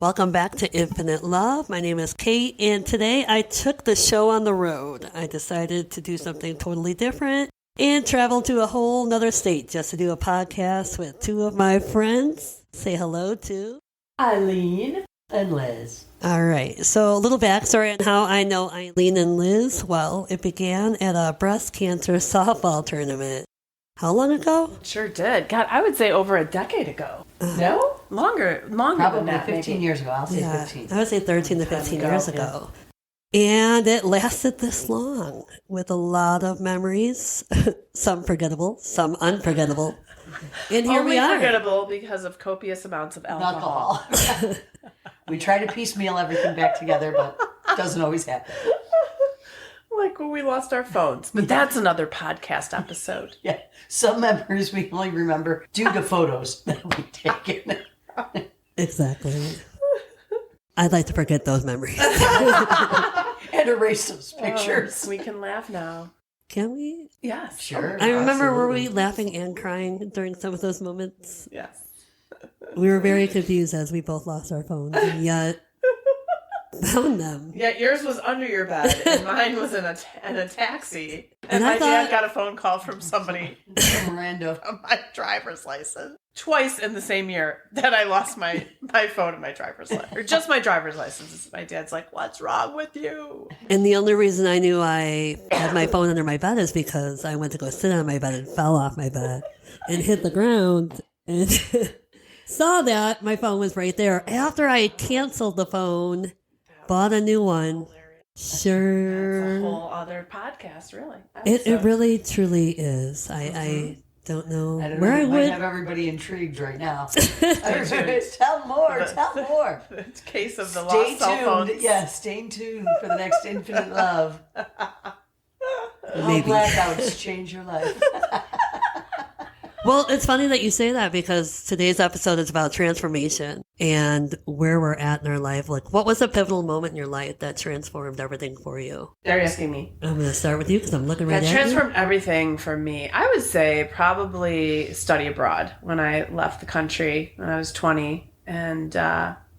Welcome back to Infinite Love. My name is Kate, and today I took the show on the road. I decided to do something totally different and travel to a whole nother state just to do a podcast with two of my friends. Say hello to Eileen and Liz. All right, so a little backstory on how I know Eileen and Liz. Well, it began at a breast cancer softball tournament. How long ago? Sure did. God, I would say over a decade ago. No? Longer Probably than that. 15 maybe. years ago. I'll say 15. I would say 13 to 15 years ago. And it lasted this long with a lot of memories, some forgettable, some unforgettable. And here Only we are. forgettable because of copious amounts of alcohol. We try to piecemeal everything back together, but it doesn't always happen. Like when we lost our phones. But that's another podcast episode. Yeah. Some memories we only remember due to photos that we've taken. Exactly. I'd like to forget those memories. And erase those pictures. We can laugh now. Can we? Yes. Sure. I remember, were absolutely. we laughing and crying during some of those moments? Yes. We were very confused as we both lost our phones and yet found them. Yeah, yours was under your bed and mine was in a taxi. And I my thought- dad got a phone call from somebody Random. on my driver's license. Twice in the same year that I lost my phone and my driver's license. Or just my driver's license. My dad's like, what's wrong with you? And the only reason I knew I had my phone under my bed is because I went to go sit on my bed and fell off my bed and hit the ground and saw that my phone was right there. After I canceled the phone, bought a new one. That's a Sure. whole other podcast, really. It really, truly is. I don't know I don't where know. I We might would. have everybody intrigued right now. tuned. Tell more. The case of the Stay lost cell phones. tuned. Yeah, stay tuned for the next Infinite Love. How Maybe. blackouts change your life. Well, it's funny that you say that because today's episode is about transformation and where we're at in our life. Like, what was a pivotal moment in your life that transformed everything for you? They're asking me. I'm going to start with you because I'm looking right That at you. transformed everything for me. I would say probably study abroad when I left the country when I was 20 and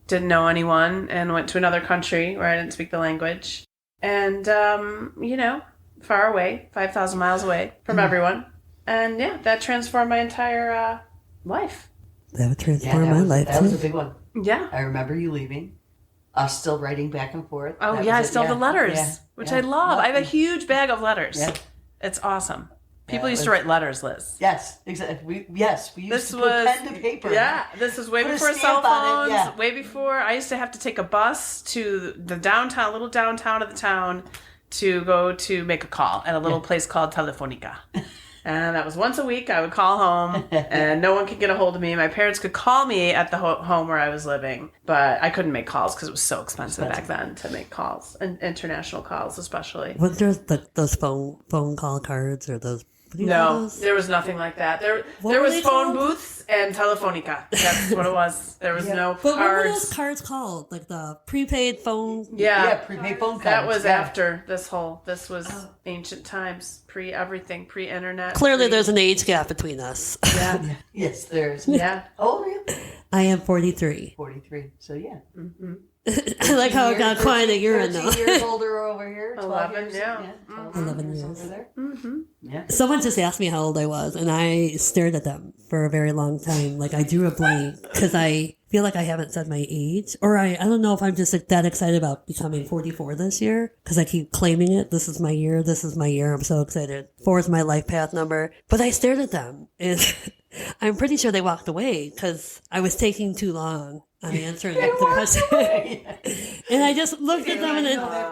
didn't know anyone and went to another country where I didn't speak the language. And, far away, 5,000 miles away from everyone. And yeah, that transformed my entire life. That would transform my life That was a too. big one. Yeah. I remember you leaving. Us still writing back and forth. Oh, That yeah, I was it. still have the letters, Yeah, which yeah. I love. I have a huge bag of letters. Yeah. It's awesome. People Yeah, used to write letters, Liz. Yes, exactly. We used This to was put pen to paper. Yeah, this is way Put a before cell stamp on phones. it, yeah. Way before I used to have to take a bus to the little downtown of the town, to go to make a call at a little place called Telefonica. And that was once a week. I would call home, and no one could get a hold of me. My parents could call me at the home where I was living, but I couldn't make calls because it was so expensive back then to make calls, and international calls especially. Wasn't there those phone call cards or those? What do you call No, those? there was nothing like that. There were was they phone called? booths and Telefonica. That's what it was. There was no But what were cards. those cards called? Like the prepaid phone? Yeah, prepaid phone cards. that was yeah. after this was ancient times, pre-everything, pre-internet. Clearly, there's an age gap between us. Yeah, Yes, there's. yeah. Oh, yeah. I am 43. 43. So, yeah. I like how it got quiet at your end, 13 though. years older over here. 12 11, years. yeah. 12 11 years years. over there. Yeah. Someone just asked me how old I was, and I stared at them for a very long time. Like, I drew a blank because I feel like I haven't said my age. Or I don't know if I'm just that excited about becoming 44 this year because I keep claiming it. This is my year. This is my year. I'm so excited. 4 is my life path number. But I stared at them, and I'm pretty sure they walked away because I was taking too long on answering the question. And I just looked at them and then...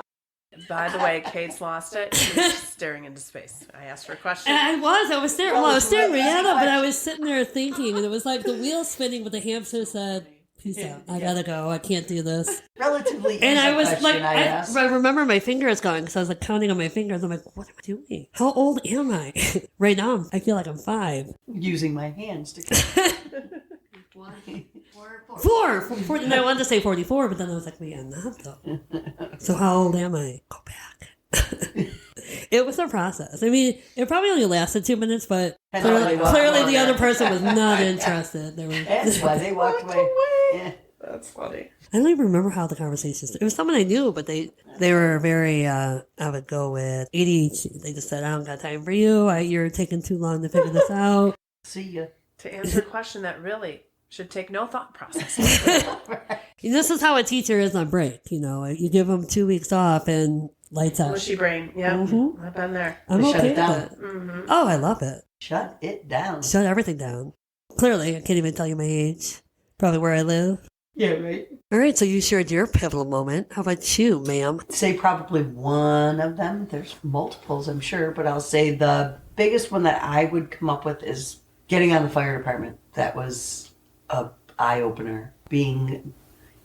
By the way, Kate's lost it. She was just staring into space. I asked her a question. And I was staring. Well, I was staring right at him, but I was sitting there thinking, and it was like the wheel spinning, but the hamster said, "Peace out. I gotta go. I can't do this." Relatively And easy I was question, like, I asked. I remember my fingers going because I was like counting on my fingers. I'm like, "What am I doing? How old am I?" Right now, I feel like I'm 5. Using my hands to. 4. And I wanted to say 44, but then I was like, wait, I'm not though. So how old am I? Go back. It was a process. I mean, it probably only lasted 2 minutes, but clearly the other person was not interested. They were, That's why they walked away. Yeah. That's funny. I don't even remember how the conversation started. It was someone I knew, but they were very, I would go with ADHD. They just said, I don't got time for you. You're taking too long to figure this out. See ya. To answer a question that really should take no thought process. This is how a teacher is on break. You give them 2 weeks off and lights out. Mushy brain. Yeah. Mm-hmm. I've been there. I'm Shut okay it down. with it. Oh, I love it. Shut it down. Shut everything down. Clearly, I can't even tell you my age. Probably where I live. Yeah, right. All right, so you shared your pivotal moment. How about you, ma'am? Say probably one of them. There's multiples, I'm sure, but I'll say the biggest one that I would come up with is getting on the fire department. That was a eye-opener. Being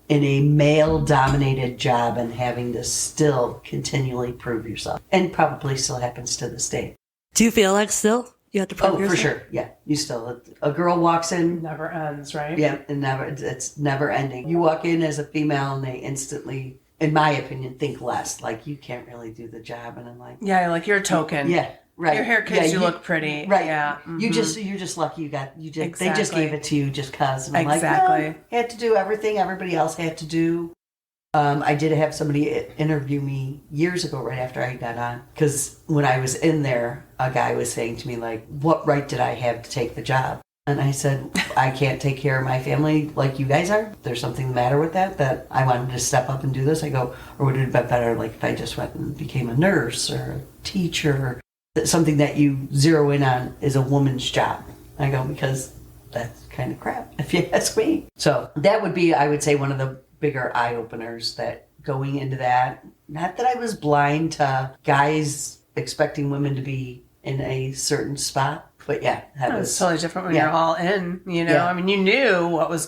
in a male-dominated job and having to still continually prove yourself. And probably still happens to this day. Do you feel like still you have to prove Oh, yourself? for sure. Yeah, you still. A girl walks in. Never ends, right? Yeah, it's never ending. You walk in as a female and they instantly, in my opinion, think less. Like, you can't really do the job. And I'm like, Yeah, like you're a token. yeah, right. Your hair kids, Yeah, you look pretty. Right. Yeah. You're mhm. just lucky they just Exactly. gave it to you just cause. And I'm Exactly. like, no, had to do everything everybody else had to do. I did have somebody interview me years ago right after I got on. Because when I was in there, a guy was saying to me, like, what right did I have to take the job? And I said, I can't take care of my family like you guys are. There's something the matter with that I wanted to step up and do this. I go, or would it have been better like if I just went and became a nurse or a teacher? Something that you zero in on is a woman's job. I go, because that's kind of crap, if you ask me. So that would be, I would say, one of the bigger eye-openers, that going into that, not that I was blind to guys expecting women to be in a certain spot, but yeah, that was It's totally different when yeah. you're all in, Yeah. I mean, you knew what was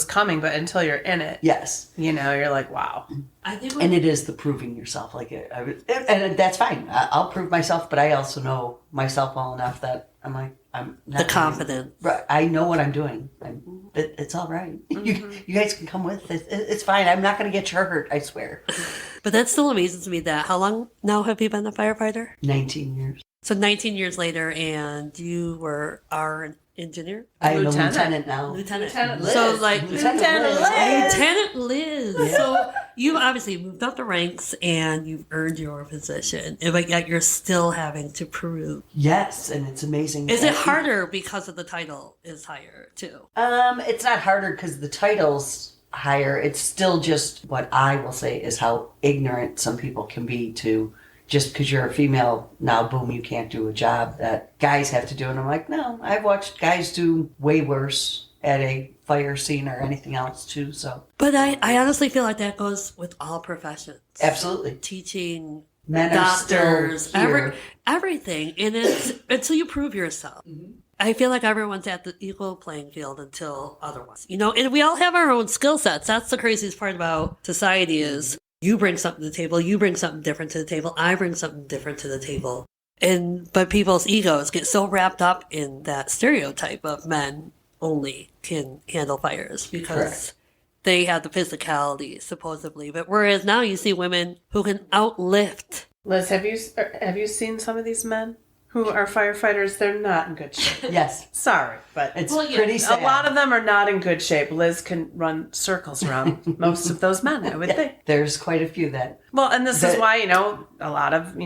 coming, but until you're in it, yes. you're like, wow. I think And it is the proving yourself. And that's fine. I'll prove myself, but I also know myself well enough that I'm like, I'm not the confidence. Right. I know what I'm doing. It's all right. You guys can come with it. It's fine. I'm not going to get you hurt, I swear. But that still amazes me that how long now have you been a firefighter? 19 years. So 19 years later, and you were our engineer? I'm a Lieutenant. lieutenant now. Lieutenant Liz. So like Lieutenant Liz. Lieutenant Liz. So you obviously moved up the ranks and you've earned your position, but yet you're still having to prove. Yes, and it's amazing. Is it harder because of the title is higher too? It's not harder because the title's higher. It's still just what I will say is how ignorant some people can be to just because you're a female, now boom, you can't do a job that guys have to do. And I'm like, no, I've watched guys do way worse at a fire scene or anything else too. So But I honestly feel like that goes with all professions. absolutely. Teaching, Men are doctors, still here. everything. And it's until you prove yourself. I feel like everyone's at the equal playing field until otherwise. And we all have our own skill sets. That's the craziest part about society is you bring something to the table, you bring something different to the table, I bring something different to the table. But people's egos get so wrapped up in that stereotype of men only can handle fires because Correct. they have the physicality, supposedly. But whereas now you see women who can outlift. Liz, have you seen some of these men who are firefighters? They're not in good shape. Yes. Sorry, but It's Well, yeah, pretty sad. a lot of them are not in good shape. Liz can run circles around most of those men, I would think. There's quite a few that Well, and this is That- why, a lot of,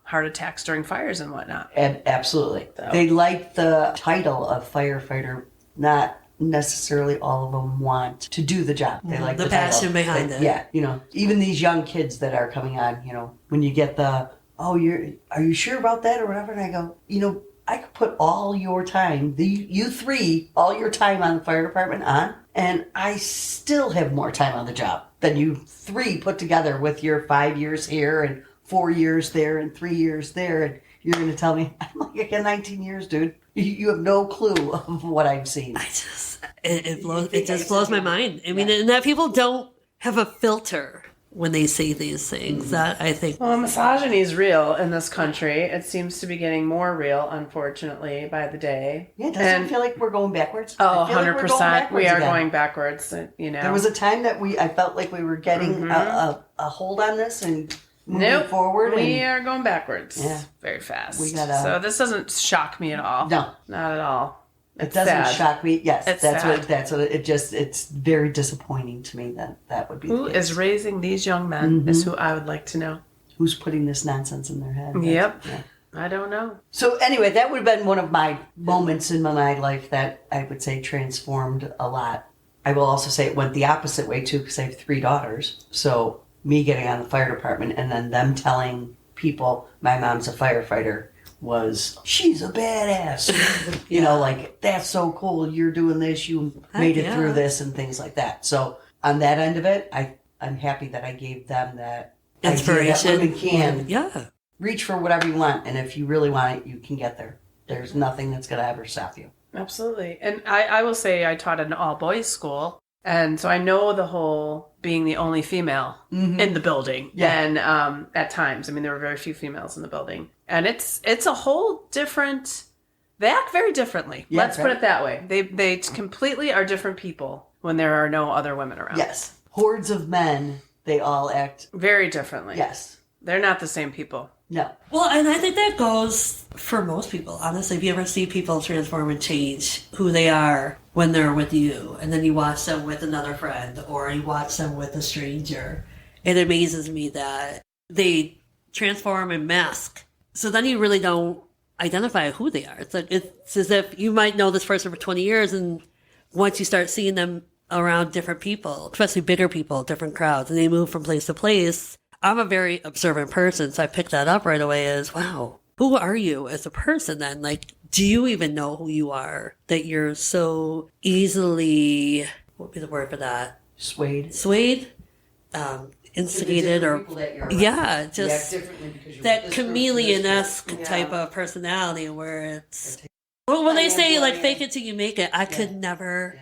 heart attacks during fires and whatnot. absolutely. So- They like the title of firefighter, not necessarily all of them want to do the job. They like the the title. passion behind it. Yeah, even these young kids that are coming on, when you get the, are you sure about that or whatever? And I go, I could put all your time, you three, all your time on the fire department on, and I still have more time on the job than you three put together with your 5 years here and 4 years there and 3 years there. And you're going to tell me, I'm like, I got 19 years, dude. You have no clue of what I've seen. It just blows my mind. I mean, and that people don't have a filter when they say these things. That I think. Well, misogyny is real in this country. It seems to be getting more real, unfortunately, by the day. Yeah, doesn't it feel like we're going backwards? Oh, I feel like we're going 100%. We backwards are again. going backwards, There was a time that I felt like we were getting a hold on this and moving forward. We and are going backwards Yeah. very fast. We gotta- So this doesn't shock me at all. No. Not at all. It doesn't sad. shock me. Yes, It's that's sad. it's very disappointing to me that would be Who the case. is raising these young men is who I would like to know. Who's putting this nonsense in their head? Yep. Yeah. I don't know. So anyway, that would have been one of my moments in my life that I would say transformed a lot. I will also say it went the opposite way too, because I have 3 daughters. So me getting on the fire department and then them telling people my mom's a firefighter was, she's a badass. You know, like, that's so cool. You're doing this. You made it through this and things like that. So on that end of it, I'm happy that I gave them that Inspiration. idea that women can Yeah. reach for whatever you want. And if you really want it, you can get there. There's nothing that's going to ever stop you. Absolutely. And I will say I taught at an all-boys school. And so I know the whole being the only female in the building. Yeah. And at times, I mean, there were very few females in the building. And it's a whole different, they act very differently. Yeah, Let's put it that way. They completely are different people when there are no other women around. Yes. Hordes of men, they all act. Very differently. Yes. They're not the same people. No. Well, and I think that goes for most people. Honestly, if you ever see people transform and change who they are when they're with you, and then you watch them with another friend, or you watch them with a stranger, it amazes me that they transform and mask. So then you really don't identify who they are. It's like it's as if you might know this person for 20 years, and once you start seeing them around different people, especially bigger people, different crowds, and they move from place to place. I'm a very observant person, so I picked that up right away as, wow, who are you as a person then? Like, do you even know who you are? That you're so easily, what would be the word for that? Swayed. Instigated, or, yeah, just that chameleon-esque type of personality where it's, well, when they say, like, fake it till you make it, I could never...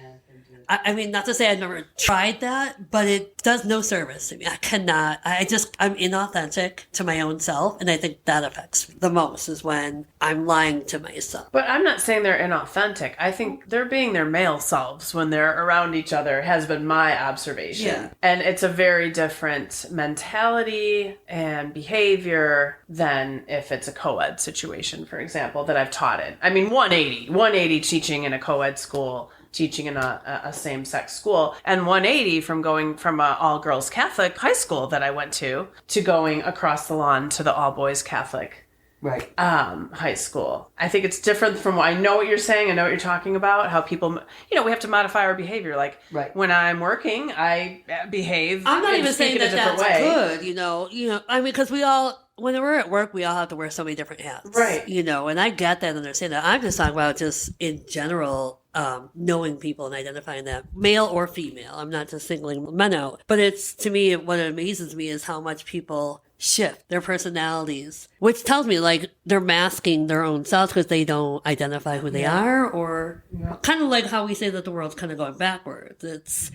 I mean, not to say I've never tried that, but it does no service to me. I cannot. I'm inauthentic to my own self, and I think that affects me the most is when I'm lying to myself. But I'm not saying they're inauthentic. I think they're being their male selves when they're around each other has been my observation. Yeah. And it's a very different mentality and behavior than if it's a co-ed situation, for example, that I've taught in. I mean, 180 teaching in a co-ed school, teaching in a same-sex school, and 180 from going from an all-girls Catholic high school that I went to going across the lawn to the all-boys Catholic high school. I think it's different from I know what you're saying. I know what you're talking about, how people, we have to modify our behavior. Like when I'm working, I behave. I'm not even speak saying in a that different that's way. good, I mean, because we all, when we're at work, we all have to wear so many different hats. Right. And I get that and understand that. I'm just talking about just in general, knowing people and identifying that, male or female. I'm not just singling men out. But it's, to me, what amazes me is how much people shift their personalities, which tells me, like, they're masking their own selves because they don't identify who they are, or kind of like how we say that the world's kind of going backwards. It's,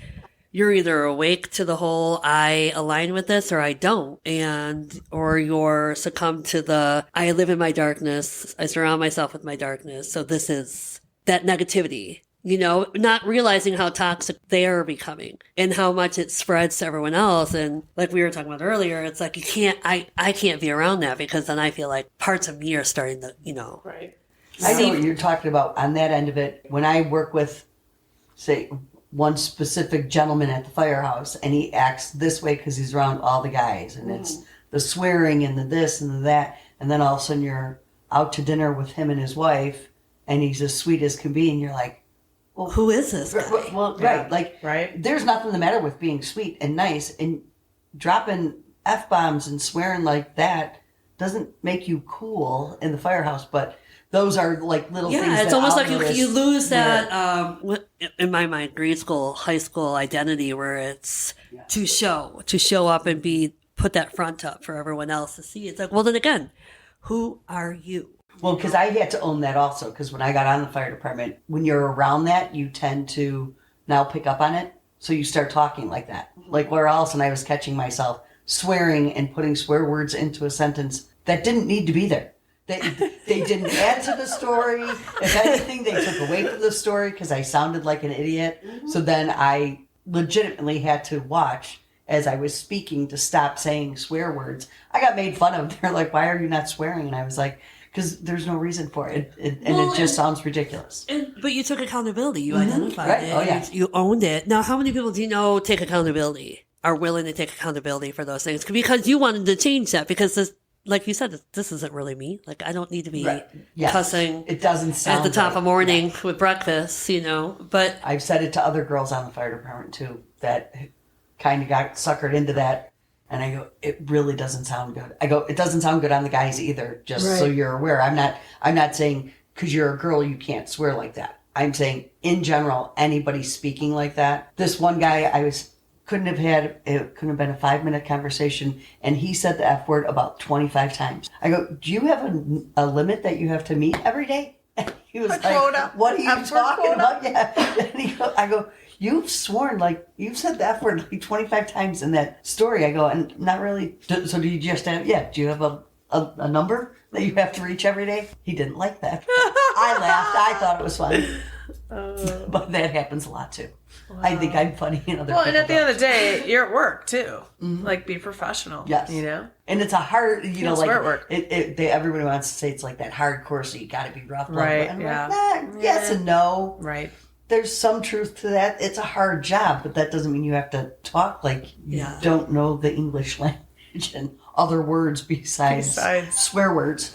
you're either awake to the whole I align with this or I don't, or you're succumb to the I live in my darkness, I surround myself with my darkness, so this is that negativity, not realizing how toxic they are becoming and how much it spreads to everyone else. And like we were talking about earlier, it's like I can't be around that because then I feel like parts of me are starting to, Right. I know what you're talking about on that end of it. When I work with, say, one specific gentleman at the firehouse, and he acts this way because he's around all the guys, and it's the swearing and the this and the that, and then all of a sudden you're out to dinner with him and his wife, and he's as sweet as can be, and you're like, well, who is this guy? Well, Right. There's nothing the matter with being sweet and nice, and dropping F-bombs and swearing like that doesn't make you cool in the firehouse, but those are like little things. Yeah, it's almost like you lose where- that, in my mind, grade school, high school identity where it's to show up and put that front up for everyone else to see. It's like, well, then again, who are you? Well, because I had to own that also, because when I got on the fire department, when you're around that, you tend to now pick up on it. So you start talking like that. Like where else, and I was catching myself swearing and putting swear words into a sentence that didn't need to be there. They didn't add to the story. If anything, they took away from the story because I sounded like an idiot. So then I legitimately had to watch as I was speaking to stop saying swear words. I got made fun of. They're like, why are you not swearing? And I was like, because there's no reason for it, it just sounds ridiculous. But you took accountability. You identified Right. it. Oh, yeah. You owned it. Now, how many people do you know take accountability, are willing to take accountability for those things? Because you wanted to change that, because this, like you said, this isn't really me. Like, I don't need to be cussing It doesn't sound at the top right. of morning with breakfast, But I've said it to other girls on the fire department too that kind of got suckered into that. And I go, it really doesn't sound good. I go, it doesn't sound good on the guys either, just so you're aware. I'm not saying because you're a girl you can't swear like that. I'm saying in general, anybody speaking like that. This one guy couldn't have been a 5-minute conversation, and he said the F word about 25 times. I go, do you have a limit that you have to meet every day? And he was like, quota. what are you F word talking quota? about? Yeah. And I go, you've sworn, like, you've said the F word like 25 times in that story. I go, and not really. So do you just have, do you have a number that you have to reach every day? He didn't like that. I laughed. I thought it was funny. But that happens a lot too. Wow. I think I'm funny in other Well, people and at the don't. end of the day, you're at work too. Like, be professional. Yes. And it's a hard, Can't swear at work. Everybody wants to say it's like that hardcore, so you got to be rough. Blah, Right, blah. And yeah. I'm like, yes and no. Right. There's some truth to that. It's a hard job, but that doesn't mean you have to talk like you don't know the English language and other words besides swear words.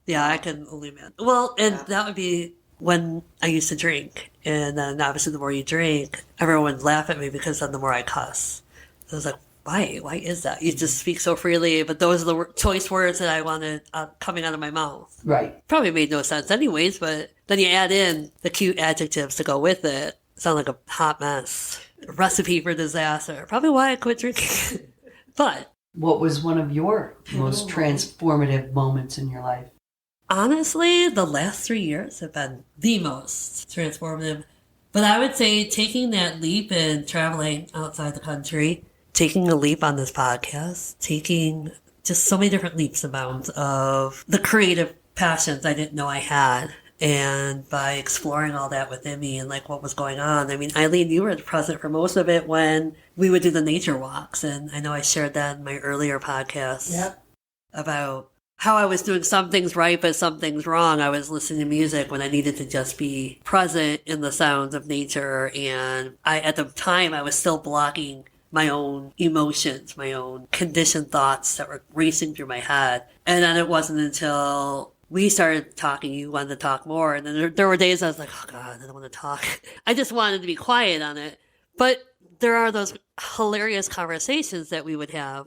yeah, I can only imagine. Well, and that would be when I used to drink. And then obviously the more you drink, everyone would laugh at me because then the more I cuss. I was like, why? Why is that? You just speak so freely, but those are the choice words that I wanted coming out of my mouth. Right. Probably made no sense anyways, but then you add in the cute adjectives to go with it. Sound like a hot mess. A recipe for disaster. Probably why I quit drinking. But what was one of your most transformative moments in your life? honestly, the last 3 years have been the most transformative. But I would say taking that leap and traveling outside the country, taking a leap on this podcast, taking just so many different leaps and bounds of the creative passions I didn't know I had. And by exploring all that within me and like what was going on. I mean, Eileen, you were present for most of it when we would do the nature walks. And I know I shared that in my earlier podcast about how I was doing some things right, but some things wrong. I was listening to music when I needed to just be present in the sounds of nature. And at the time, I was still blocking my own emotions, my own conditioned thoughts that were racing through my head. And then it wasn't until we started talking, you wanted to talk more. And then there were days I was like, oh God, I don't want to talk. I just wanted to be quiet on it. But there are those hilarious conversations that we would have.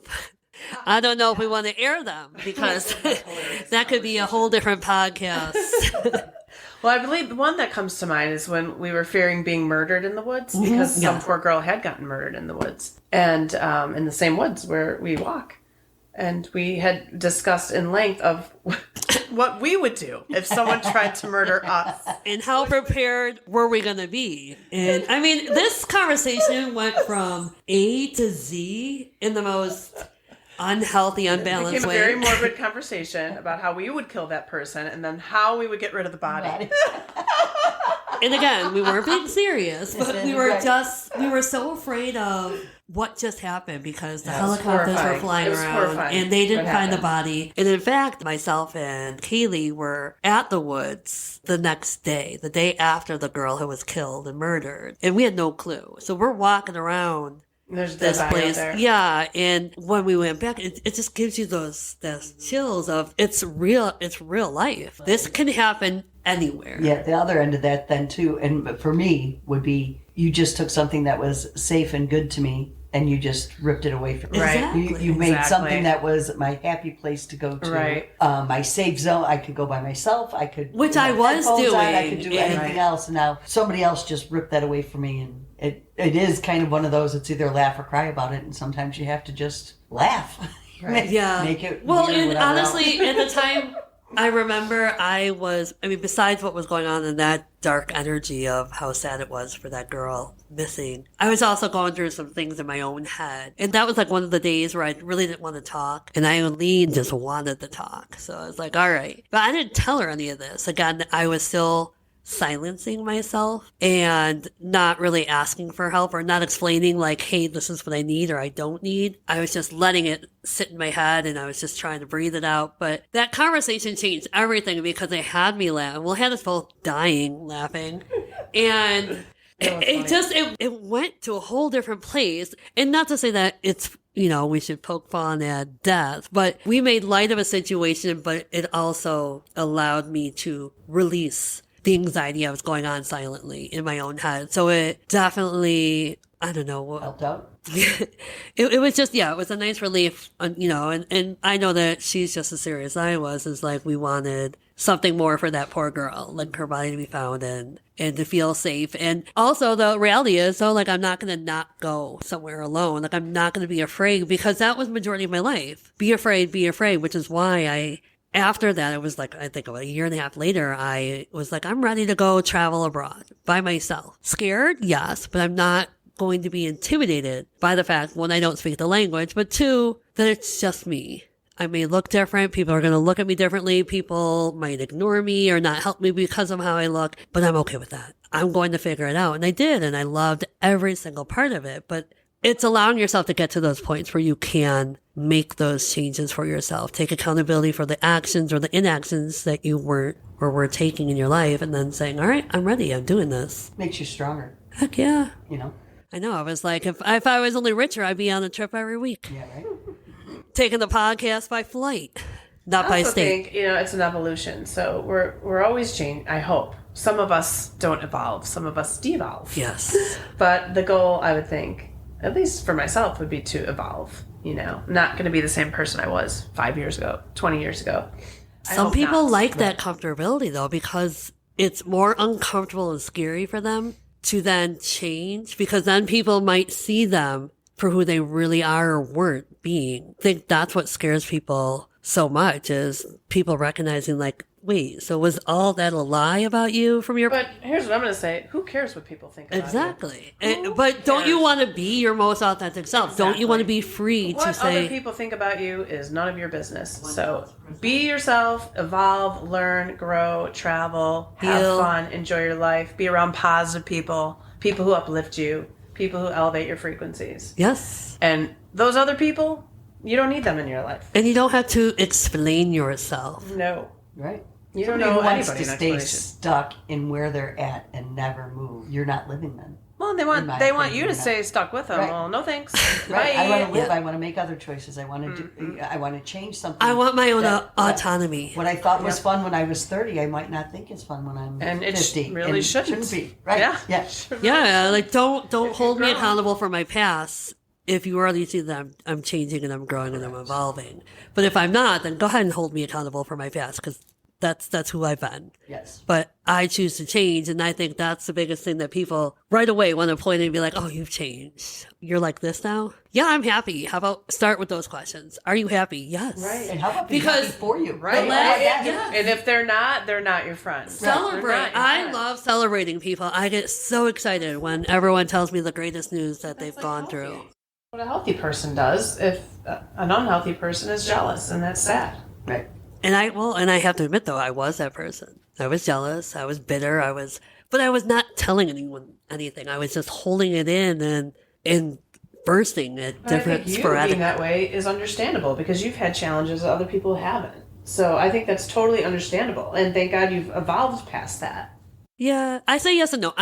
I don't know if we want to air them because that could be a whole different podcast. Well, I believe the one that comes to mind is when we were fearing being murdered in the woods because some poor girl had gotten murdered in the woods and in the same woods where we walk. And we had discussed in length of what we would do if someone tried to murder us. And how prepared were we going to be? And I mean, this conversation went from A to Z in the most unhealthy, unbalanced It became way. a very morbid conversation about how we would kill that person and then how we would get rid of the body. And again, we weren't being serious, but we were so afraid of what just happened because the helicopters were flying around and they didn't find the body. And in fact, myself and Kaylee were at the woods the next day, the day after the girl who was killed and murdered. And we had no clue. So we're walking around There's this place. Yeah. And when we went back, it just gives you those chills of it's real life. This can happen anywhere. Yeah, the other end of that then too, and for me would be you just took something that was safe and good to me and you just ripped it away from me. Exactly. You made something that was my happy place to go to. Right. My safe zone. I could go by myself. I could Which I was doing. I could do anything else. And now somebody else just ripped that away from me. And it is kind of one of those, it's either laugh or cry about it. And sometimes you have to just laugh. Right. Yeah. Make it well, weird, and honestly, at the time, I remember besides what was going on in that dark energy of how sad it was for that girl missing, I was also going through some things in my own head. And that was like one of the days where I really didn't want to talk. And Eileen just wanted to talk. So I was like, all right. But I didn't tell her any of this. Again, I was still silencing myself and not really asking for help or not explaining like, hey, this is what I need or I don't need. I was just letting it sit in my head and I was just trying to breathe it out. But that conversation changed everything because it had me laugh. Well, it had us both dying laughing. And it went to a whole different place. And not to say that it's, we should poke fun at death, but we made light of a situation, but it also allowed me to release the anxiety I was going on silently in my own head. So it definitely, I don't know. Helped out? it was just, it was a nice relief, and I know that she's just as serious as I was. It's like we wanted something more for that poor girl, like her body to be found and to feel safe. And also the reality is, so like, I'm not going to not go somewhere alone. Like, I'm not going to be afraid because that was the majority of my life. Be afraid, which is why after that, it was like, I think about a year and a half later, I was like, I'm ready to go travel abroad by myself. Scared? Yes, but I'm not going to be intimidated by the fact, one, I don't speak the language, but two, that it's just me. I may look different. People are going to look at me differently. People might ignore me or not help me because of how I look, but I'm okay with that. I'm going to figure it out. And I did, and I loved every single part of it, but it's allowing yourself to get to those points where you can make those changes for yourself, take accountability for the actions or the inactions that you weren't or were taking in your life, and then saying, all right, I'm ready. I'm doing this. Makes you stronger. Heck yeah. I know. I was like, if I was only richer, I'd be on a trip every week. Yeah, right? Taking the podcast by flight, not by state. I think, it's an evolution. So we're always changing, I hope. Some of us don't evolve. Some of us devolve. Yes. But the goal, I would think, at least for myself, would be to evolve. Not going to be the same person I was 5 years ago, 20 years ago. Some people like that comfortability, though, because it's more uncomfortable and scary for them to then change, because then people might see them for who they really are or weren't being. I think that's what scares people so much, is people recognizing like, wait, so was all that a lie about you from your... But here's what I'm going to say. Who cares what people think about you? Exactly. But don't you want to be your most authentic self? Exactly. Don't you want to be free to say... What other people think about you is none of your business. So be yourself, evolve, learn, grow, travel, have fun, enjoy your life, be around positive people who uplift you, people who elevate your frequencies. Yes. And those other people, you don't need them in your life. And you don't have to explain yourself. No. Right. You don't know wants anybody to stay stuck in where they're at and never move. You're not living then. Well, they want you to stay stuck with them. Right. Well, no thanks. Right. Bye. I want to live. I want to make other choices. I want to do. I want to change something. I want my own autonomy. What I thought was fun when I was 30, I might not think is fun when I'm 50. It really shouldn't be. Right. Yeah. Yeah. Like don't hold me accountable for my past. If you already see that I'm changing and I'm growing and I'm evolving. But if I'm not, then go ahead and hold me accountable for my past, because that's who I've been. Yes. But I choose to change, and I think that's the biggest thing that people right away want to point and be like, oh, you've changed. You're like this now? Yeah, I'm happy. How about start with those questions? Are you happy? Yes. Right. And how about being happy for you? Right. Yeah. And if they're not your friends. Celebrate. I love celebrating people. I get so excited when everyone tells me the greatest news that they've gone through. What a healthy person does, if an unhealthy person is jealous, and that's sad. Right. And I have to admit, though, I was that person. I was jealous. I was bitter. But I was not telling anyone anything. I was just holding it in and bursting at different sporadic. Being that way is understandable because you've had challenges that other people haven't. So I think that's totally understandable. And thank God you've evolved past that. Yeah, I say yes and no.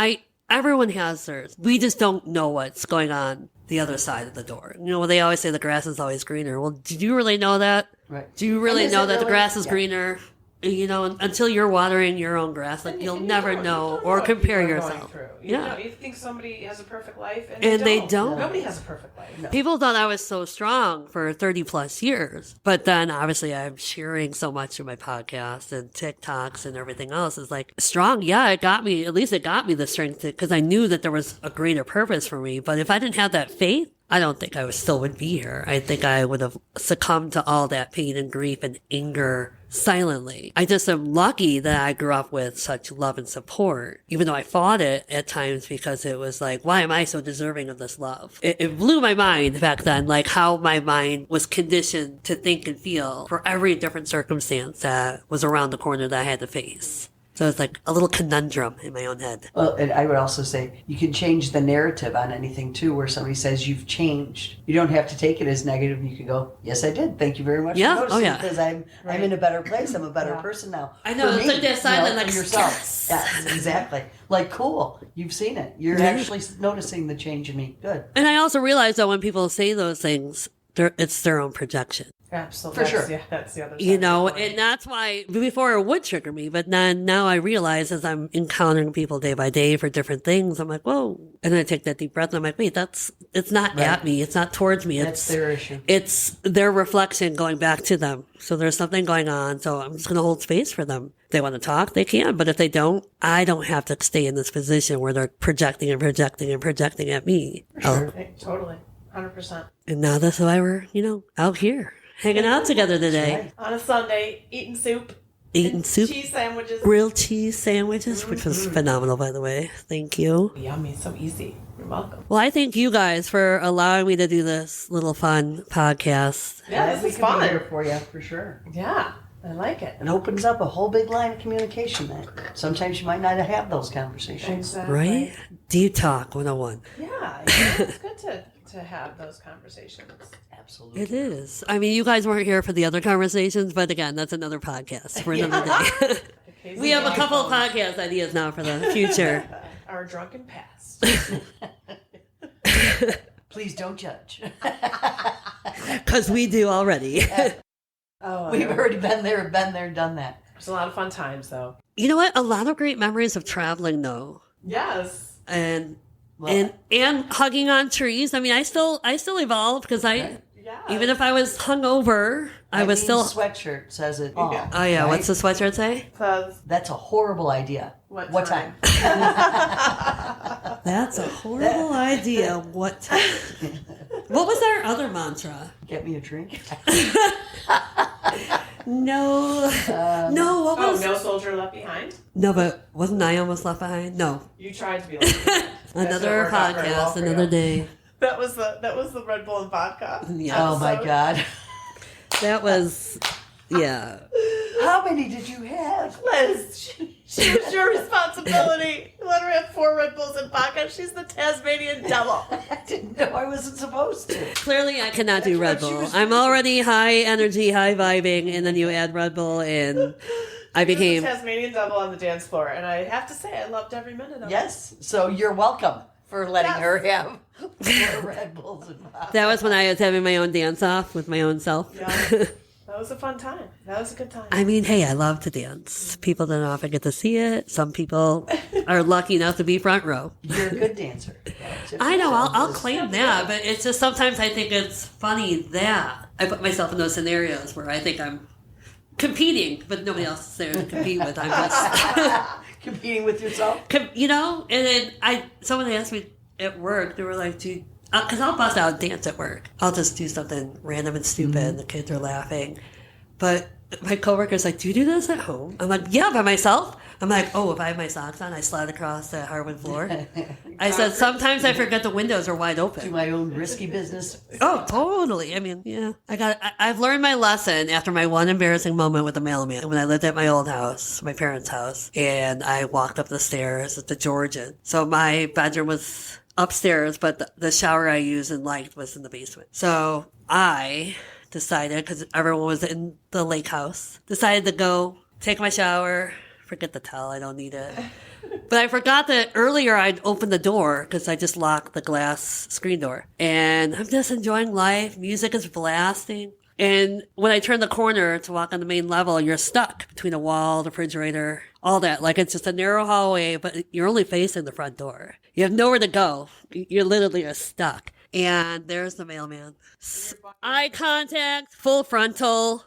Everyone has theirs. We just don't know what's going on the other side of the door. They always say the grass is always greener. Well, did you really know that? Right. Do you really know that the grass is greener? Until you're watering your own grass, like you'll never know or compare yourself. You think somebody has a perfect life, and they don't. Nobody has a perfect life. No. People thought I was so strong for 30 plus years, but then obviously I'm sharing so much through my podcast and TikToks and everything else. Is like strong. Yeah, it got me the strength because I knew that there was a greater purpose for me. But if I didn't have that faith, I don't think I still would be here. I think I would have succumbed to all that pain and grief and anger silently. I just am lucky that I grew up with such love and support, even though I fought it at times because it was like, why am I so deserving of this love? It blew my mind back then, like how my mind was conditioned to think and feel for every different circumstance that was around the corner that I had to face. So it's like a little conundrum in my own head. Well, and I would also say you can change the narrative on anything too, where somebody says you've changed. You don't have to take it as negative. You can go, yes, I did. Thank you very much Yeah. for noticing, Oh, yeah. because I'm in a better place. I'm a better person now. I know. For It's me, like that silent, like, for yourself. yes. Yes, exactly. Like, cool. You've seen it. You're Yeah. actually noticing the change in me. Good. And I also realize that when people say those things, it's their own projection. Absolutely. For sure. Yeah, that's the other side. You know, and that's why before it would trigger me, but then now I realize as I'm encountering people day by day for different things, I'm like, whoa. And I take that deep breath and I'm like, wait, it's not Right. at me. It's not towards me. That's their issue. It's their reflection going back to them. So there's something going on. So I'm just going to hold space for them. If they want to talk, they can. But if they don't, I don't have to stay in this position where they're projecting and projecting and projecting at me. Sure. Hey, totally. 100%. And now that's why we're, out here hanging out together today, Right. On a Sunday, eating soup. eating and soup. Cheese sandwiches. Grilled cheese sandwiches, which was phenomenal, by the way. Thank you. Yummy. So easy. You're welcome. Well, I thank you guys for allowing me to do this little fun podcast. Yeah, we this is can be here fun. for you, for sure. Yeah, I like it. It opens up a whole big line of communication that sometimes you might not have those conversations. Exactly. Right? Deep Talk 101. Yeah, it's good to have those conversations. Absolutely. It is. I mean, you guys weren't here for the other conversations, but again, that's another podcast for another day. We have a couple of podcast ideas now for the future. Our drunken past. Please don't judge. Because we do already. Oh, We've already been there, done that. It's a lot of fun times, though. You know what? A lot of great memories of traveling, though. Yes. And Well, and hugging on trees. I mean, I still evolve because Yeah. even if I was hungover, I was still. sweatshirt says it all. Yeah. Oh yeah, right? what's the sweatshirt say? Says That's a horrible idea. what time? That's a horrible idea. What time? What was our other mantra? Get me a drink. No, no. What Oh, was? no soldier left behind. No, but wasn't I almost left behind? No. You tried to be left behind. Another work out very well podcast, for another you. day. That was the Red Bull and vodka. Yeah. Oh my episode. God. That was, yeah. How many did you have? Liz, she was your responsibility. You let her have 4 Red Bulls and vodka. She's the Tasmanian devil. I didn't know I wasn't supposed to. Clearly, I cannot do Red That's what she Bull. was I'm doing. already high energy, high vibing, and then you add Red Bull, and I She was became. the Tasmanian devil on the dance floor, and I have to say, I loved every minute of it. Yes. So you're welcome for letting Yes. her have 4 Red Bulls and vodka. That was when I was having my own dance off with my own self. Yeah. That was a fun time. That was a good time. I mean, hey, I love to dance. People don't often get to see it. Some people are lucky enough to be front row. You're a good dancer. I know, I'll claim that, but it's just sometimes I think it's funny that I put myself in those scenarios where I think I'm competing, but nobody else is there to compete with. I'm just, Competing with yourself. and then someone asked me at work, they were like, because I'll bust out dance at work. I'll just do something random and stupid, and the kids are laughing. But my coworker's like, do you do this at home? I'm like, yeah, by myself. I'm like, oh, if I have my socks on, I slide across the hardwood floor. I said, sometimes I forget the windows are wide Do open. my own risky business. Oh, totally. I mean, yeah. I've learned my lesson after my one embarrassing moment with the mailman when I lived at my old house, my parents' house, and I walked up the stairs at the Georgian. So my bedroom was upstairs, but the shower I used and liked was in the basement. So I decided, because everyone was in the lake house, decided to go take my shower. Forget the towel, I don't need it. But I forgot that earlier I'd opened the door because I just locked the glass screen door. And I'm just enjoying life. Music is blasting. And when I turn the corner to walk on the main level, you're stuck between a wall, the refrigerator, all that. Like it's just a narrow hallway, but you're only facing the front door. You have nowhere to go. You're literally stuck. And there's the mailman. Eye contact, full frontal,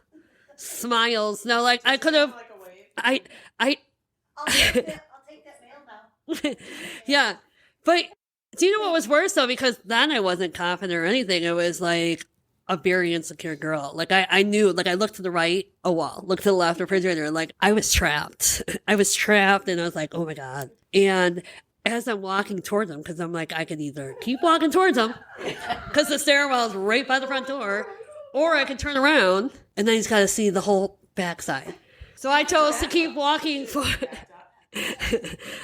smiles. No, like I could have, Like a wave. I'll take that mail now. yeah. But do you know what was worse though? Because then I wasn't confident or anything. It was like a very insecure girl. Like I knew, like I looked to the right, a wall, looked to the left, refrigerator. Like I was trapped. I was trapped and I was like, oh my God. And as I'm walking towards him, because I'm like, I could either keep walking towards him because the stairwell is right by the front door, or I could turn around and then he's got to see the whole backside. So I chose to keep walking for.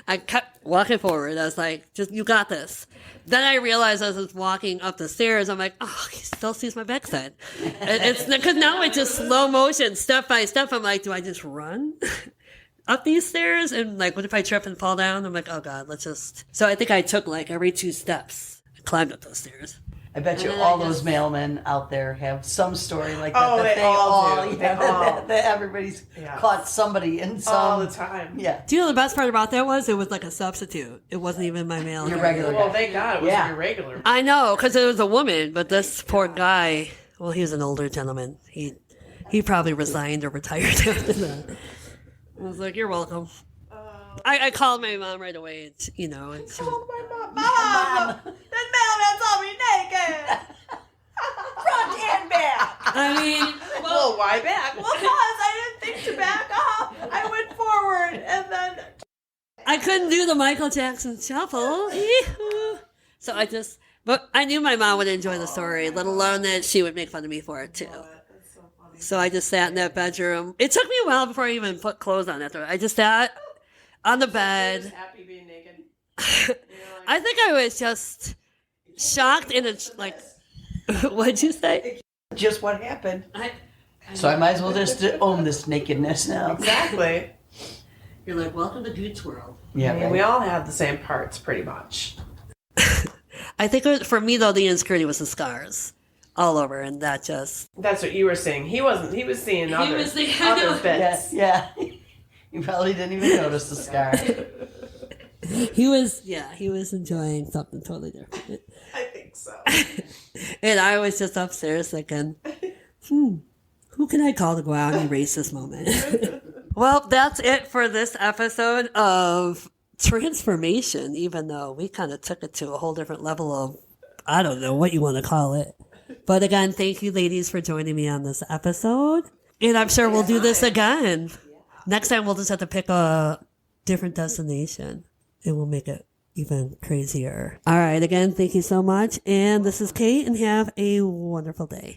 I kept walking forward. I was like, just, you got this. Then I realized as I was walking up the stairs, I'm like, oh, he still sees my backside. It's because now it's just slow motion, step by step. I'm like, do I just run up these stairs? And like, what if I trip and fall down? I'm like, oh God, let's just. So I think I took like every 2 steps and climbed up those stairs. I bet you all those mailmen out there have some story like that. Oh, that they all do. Yeah, They all. that everybody's caught somebody in some. All the time. Yeah. Do you know the best part about that was it was like a substitute. It wasn't even my mail. Your regular Well, guy. thank God it wasn't your regular. I know, because it was a woman, but this poor guy, well, he was an older gentleman. He probably resigned or retired after that. I was like, you're welcome. I called my mom right away. And, you know, and she, Oh, my mom. Mom! That mailman saw me naked! Front and back. I mean, Well, why back? Well, because I didn't think to back up. I went forward, and then... I couldn't do the Michael Jackson shuffle. Yee-hoo. So but I knew my mom would enjoy the story, let alone that she would make fun of me for it too. That's so funny. So I just sat in that bedroom. It took me a while before I even put clothes on after. I just sat on the Just bed. happy being naked. I think I was just shocked and like, what'd you say? Just what happened. So I might as well just own this nakedness now. Exactly. You're like, welcome to Dude's World. Yeah, I mean, right. we all have the same parts, pretty much. I think for me though, the insecurity was the scars all over, and that just. That's what you were seeing. He wasn't. He was seeing other Yeah. bits. Yeah. You probably didn't even notice the scar. He was enjoying something totally different. I think so. And I was just upstairs thinking, who can I call to go out and erase this moment? Well, that's it for this episode of transformation, even though we kind of took it to a whole different level of, I don't know what you want to call it. But again, thank you ladies for joining me on this episode. And I'm sure we'll do this again. Next time we'll just have to pick a different destination and we'll make it even crazier. All right, again, thank you so much. And this is Kate, and have a wonderful day.